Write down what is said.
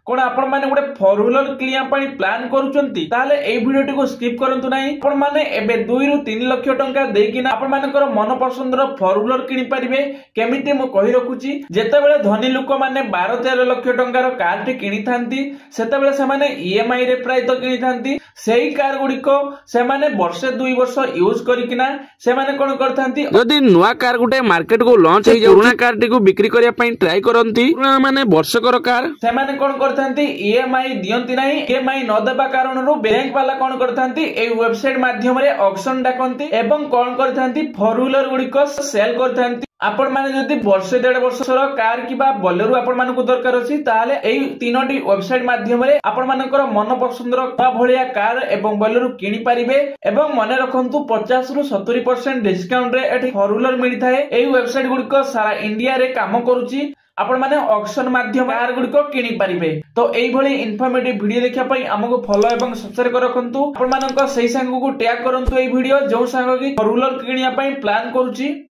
कोण आपण माने गोटे 4 व्हीलर किनिया पई प्लान करूचंती ताले एई वीडियोटी को स्किप करंतु नाही। आपण माने एबे 2 रु 3 लाख टंका देकिना आपण मानकर मन पसंदर 4 व्हीलर किनि परिबे केमिति मु कहि रखुची। जेतेबेले धनी लोक माने 12-13 लाख टंकार कार टी किनि थांती सेतेबेले से माने ईएमआई रे प्राय तो किनि थांती सेही कार गुडी को से माने वर्षे 2 वर्ष यूज करिकिना से माने कोन करथांती यदि नुआ कार गुटे मार्केट को लॉन्च हे पुराना कार टी को बिक्री करिया पई ट्राई करंती पुराना माने वर्षकर कार से माने कोन करथांती ईएमआई दियंती नाही। ईएमआई न देबा कारणरू बैंक वाला कोन करथांती ए वेबसाइट माध्यम रे ऑक्शन डाकंती एवं कोन करथांती 4 व्हीलर गुडी को सेल करथांती। आपण माने जदि वर्षे 1.5 वर्षर कार किबा बोलेरो आपण मानकु दरकार अछि ताले एई तीनोटी वेबसाइट माध्यम रे आपण मानकर मन पसंदर भलिया कार एवं बोलेरो किनि परिबे एवं मने रखंतु 50 रु 70% डिस्काउंट रे एठी 4 व्हीलर मिलि थाए। एई वेबसाइट गुडी को सारा इंडिया रे काम करूची आपण माने ऑक्शन माध्यम कार गुडी को किनि परिबे। तो एई भली इन्फॉर्मेटिव वीडियो देखिया पई हमको फॉलो एवं सब्सक्राइब कर रखंतु। आपण मानक सही संग को टैग करंतु एई वीडियो जो संग की 4 व्हीलर किनिया पई प्लान करूची।